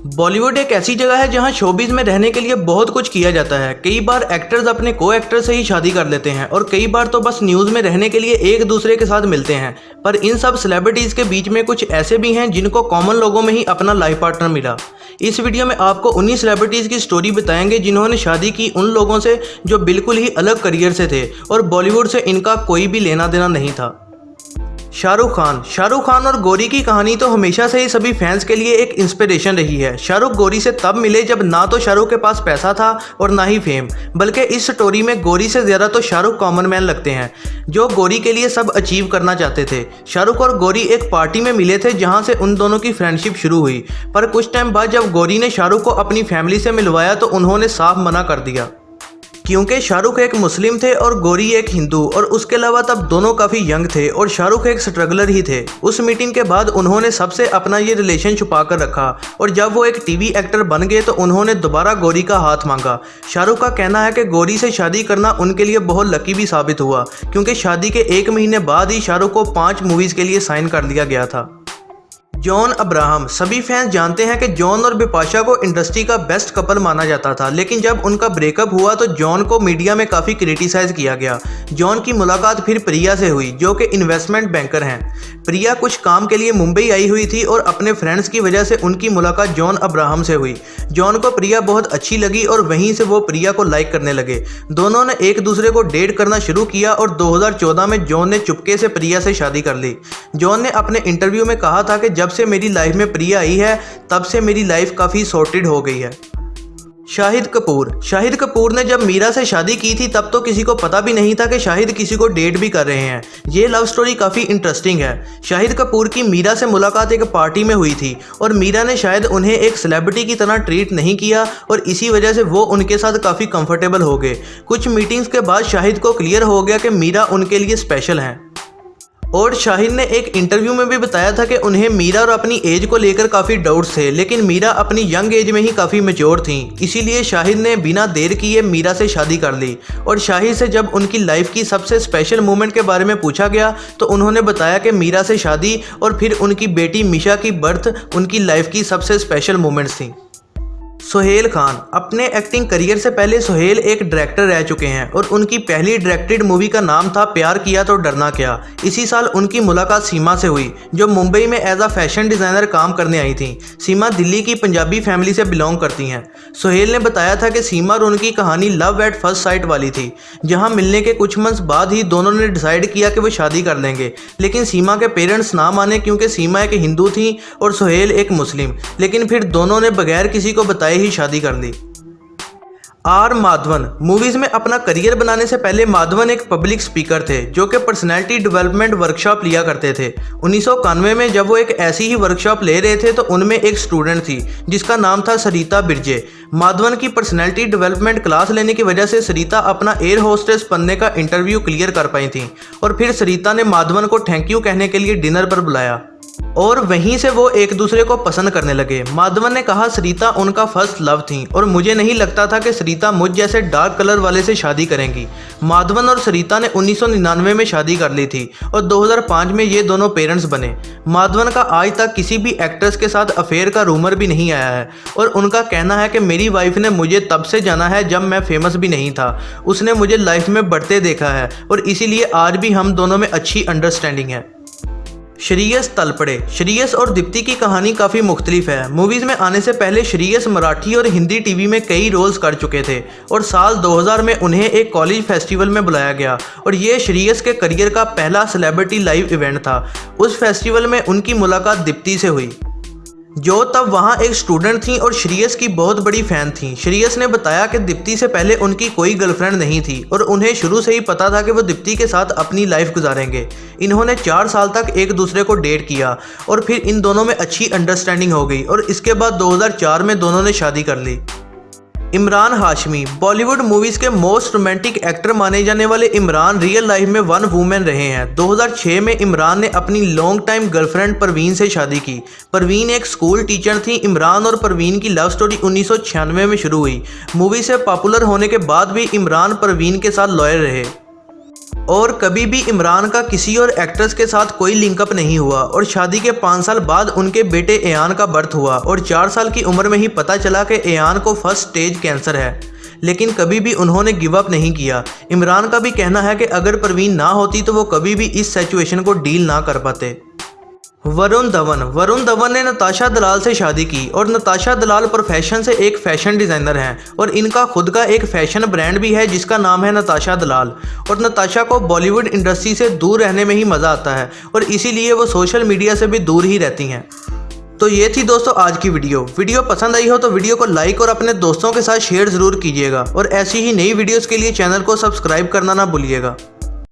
बॉलीवुड एक ऐसी जगह है जहां शोबिज में रहने के लिए बहुत कुछ किया जाता है। कई बार एक्टर्स अपने को एक्टर से ही शादी कर लेते हैं और कई बार तो बस न्यूज़ में रहने के लिए एक दूसरे के साथ मिलते हैं। पर इन सब सेलिब्रिटीज़ के बीच में कुछ ऐसे भी हैं जिनको कॉमन लोगों में ही अपना लाइफ पार्टनर मिला। इस वीडियो में आपको उन्हीं सेलिब्रिटीज़ की स्टोरी बताएंगे जिन्होंने शादी की उन लोगों से जो बिल्कुल ही अलग करियर से थे और बॉलीवुड से इनका कोई भी लेना देना नहीं था। शाहरुख खान और गौरी की कहानी तो हमेशा से ही सभी फैंस के लिए एक इंस्पिरेशन रही है। शाहरुख गौरी से तब मिले जब ना तो शाहरुख के पास पैसा था और ना ही फेम, बल्कि इस स्टोरी में गौरी से ज़्यादा तो शाहरुख कॉमन मैन लगते हैं जो गौरी के लिए सब अचीव करना चाहते थे। शाहरुख और गौरी एक पार्टी में मिले थे जहां से उन दोनों की फ्रेंडशिप शुरू हुई, पर कुछ टाइम बाद जब गौरी ने शाहरुख को अपनी फैमिली से मिलवाया तो उन्होंने साफ मना कर दिया क्योंकि शाहरुख एक मुस्लिम थे और गौरी एक हिंदू, और उसके अलावा तब दोनों काफ़ी यंग थे और शाहरुख एक स्ट्रगलर ही थे। उस मीटिंग के बाद उन्होंने सबसे अपना ये रिलेशन छुपा कर रखा और जब वो एक टीवी एक्टर बन गए तो उन्होंने दोबारा गौरी का हाथ मांगा। शाहरुख का कहना है कि गौरी से शादी करना उनके लिए बहुत लकी भी साबित हुआ क्योंकि शादी के 1 महीने बाद ही शाहरुख को 5 मूवीज़ के लिए साइन कर दिया गया था। John Abraham. सभी फैंस जानते हैं कि जॉन और बिपाशा को इंडस्ट्री का बेस्ट कपल माना जाता था, लेकिन जब उनका ब्रेकअप हुआ तो जॉन को मीडिया में काफ़ी क्रिटिसाइज किया गया। जॉन की मुलाकात फिर प्रिया से हुई जो कि इन्वेस्टमेंट बैंकर हैं। प्रिया कुछ काम के लिए मुंबई आई हुई थी और अपने फ्रेंड्स की वजह से उनकी मुलाकात जॉन अब्राहम से हुई। जॉन को प्रिया बहुत अच्छी लगी और वहीं से वो प्रिया को लाइक करने लगे। दोनों ने एक दूसरे को डेट करना शुरू किया और 2014 में जॉन ने चुपके से प्रिया से शादी कर ली। जॉन ने अपने इंटरव्यू में कहा था कि जब से मेरी लाइफ में प्रिया आई है तब से मेरी लाइफ काफ़ी सॉर्टेड हो गई है। शाहिद कपूर ने जब मीरा से शादी की थी तब तो किसी को पता भी नहीं था कि शाहिद किसी को डेट भी कर रहे हैं। ये लव स्टोरी काफ़ी इंटरेस्टिंग है। शाहिद कपूर की मीरा से मुलाकात एक पार्टी में हुई थी और मीरा ने शायद उन्हें एक सेलिब्रिटी की तरह ट्रीट नहीं किया और इसी वजह से वो उनके साथ काफ़ी कंफर्टेबल हो गए। कुछ मीटिंग्स के बाद शाहिद को क्लियर हो गया कि मीरा उनके लिए स्पेशल हैं। और शाहिद ने एक इंटरव्यू में भी बताया था कि उन्हें मीरा और अपनी एज को लेकर काफ़ी डाउट्स थे, लेकिन मीरा अपनी यंग एज में ही काफ़ी मैच्योर थी। इसीलिए शाहिद ने बिना देर किए मीरा से शादी कर ली। और शाहिद से जब उनकी लाइफ की सबसे स्पेशल मोमेंट के बारे में पूछा गया तो उन्होंने बताया कि मीरा से शादी और फिर उनकी बेटी मिशा की बर्थ उनकी लाइफ की सबसे स्पेशल मोमेंट्स थी। सोहेल खान। अपने एक्टिंग करियर से पहले सोहेल एक डायरेक्टर रह चुके हैं और उनकी पहली डायरेक्टेड मूवी का नाम था प्यार किया तो डरना क्या। इसी साल उनकी मुलाकात सीमा से हुई जो मुंबई में एज अ फैशन डिज़ाइनर काम करने आई थी। सीमा दिल्ली की पंजाबी फैमिली से बिलोंग करती हैं। सोहेल ने बताया था कि सीमा और उनकी कहानी लव एट फर्स्ट साइट वाली थी, जहाँ मिलने के कुछ मंथ्स बाद ही दोनों ने डिसाइड किया कि वो शादी कर लेंगे, लेकिन सीमा के पेरेंट्स ना माने क्योंकि सीमा एक हिंदू थी और सोहेल एक मुस्लिम। लेकिन फिर दोनों ने बगैर किसी को बताए ही शादी कर ली। आर माधवन। मूवीज़ में अपना करियर बनाने से पहले माधवन एक पब्लिक स्पीकर थे जो कि पर्सनैलिटी डेवलपमेंट वर्कशॉप लिया करते थे। 1991 में जब वो एक ऐसी ही वर्कशॉप ले रहे थे तो उनमें एक स्टूडेंट थी जिसका नाम था सरिता बिरजे। माधवन की पर्सनैलिटी डेवलपमेंट क्लास लेने की वजह से सरिता अपना एयर होस्टेस बनने का इंटरव्यू क्लियर कर पाई थी और फिर सरिता ने माधवन को थैंक यू कहने के लिए डिनर पर बुलाया और वहीं से वो एक दूसरे को पसंद करने लगे। माधवन ने कहा सरिता उनका फर्स्ट लव थी और मुझे नहीं लगता था कि सरिता मुझ जैसे डार्क कलर वाले से शादी करेंगी। माधवन और सरिता ने 1999 में शादी कर ली थी और 2005 में ये दोनों पेरेंट्स बने। माधवन का आज तक किसी भी एक्ट्रेस के साथ अफेयर का रूमर भी नहीं आया है और उनका कहना है कि मेरी वाइफ ने मुझे तब से जाना है जब मैं फेमस भी नहीं था। उसने मुझे लाइफ में बढ़ते देखा है और इसीलिए आज भी हम दोनों में अच्छी अंडरस्टैंडिंग है। श्रेयस तलपड़े। श्रेयस और दीप्ति की कहानी काफ़ी मुख्तलिफ है। मूवीज़ में आने से पहले श्रेयस मराठी और हिंदी टीवी में कई रोल्स कर चुके थे और साल 2000 में उन्हें एक कॉलेज फेस्टिवल में बुलाया गया और ये श्रेयस के करियर का पहला सेलिब्रिटी लाइव इवेंट था। उस फेस्टिवल में उनकी मुलाकात दीप्ति से हुई जो तब वहाँ एक स्टूडेंट थी और श्रेयस की बहुत बड़ी फ़ैन थी। श्रेयस ने बताया कि दीप्ति से पहले उनकी कोई गर्लफ्रेंड नहीं थी और उन्हें शुरू से ही पता था कि वो दीप्ति के साथ अपनी लाइफ गुजारेंगे। इन्होंने 4 साल तक एक दूसरे को डेट किया और फिर इन दोनों में अच्छी अंडरस्टैंडिंग हो गई और इसके बाद 2004 में दोनों ने शादी कर ली। इमरान हाशमी। बॉलीवुड मूवीज़ के मोस्ट रोमांटिक एक्टर माने जाने वाले इमरान रियल लाइफ में वन वूमेन रहे हैं। 2006 में इमरान ने अपनी लॉन्ग टाइम गर्लफ्रेंड परवीन से शादी की। परवीन एक स्कूल टीचर थी। इमरान और परवीन की लव स्टोरी 1996 में शुरू हुई। मूवी से पॉपुलर होने के बाद भी इमरान परवीन के साथ लॉयल रहे। और कभी भी इमरान का किसी और एक्ट्रेस के साथ कोई लिंकअप नहीं हुआ और शादी के 5 साल बाद उनके बेटे एयान का बर्थ हुआ और 4 साल की उम्र में ही पता चला कि एयान को फर्स्ट स्टेज कैंसर है। लेकिन कभी भी उन्होंने गिव अप नहीं किया। इमरान का भी कहना है कि अगर परवीन ना होती तो वो कभी भी इस सिचुएशन को डील ना कर पाते। वरुण धवन ने नताशा दलाल से शादी की और नताशा दलाल प्रोफेशन से एक फैशन डिज़ाइनर हैं और इनका खुद का एक फैशन ब्रांड भी है जिसका नाम है नताशा दलाल। और नताशा को बॉलीवुड इंडस्ट्री से दूर रहने में ही मज़ा आता है और इसीलिए वो सोशल मीडिया से भी दूर ही रहती हैं। तो ये थी दोस्तों आज की वीडियो पसंद आई हो तो वीडियो को लाइक और अपने दोस्तों के साथ शेयर ज़रूर कीजिएगा और ऐसी ही नई वीडियोज़ के लिए चैनल को सब्सक्राइब करना ना भूलिएगा।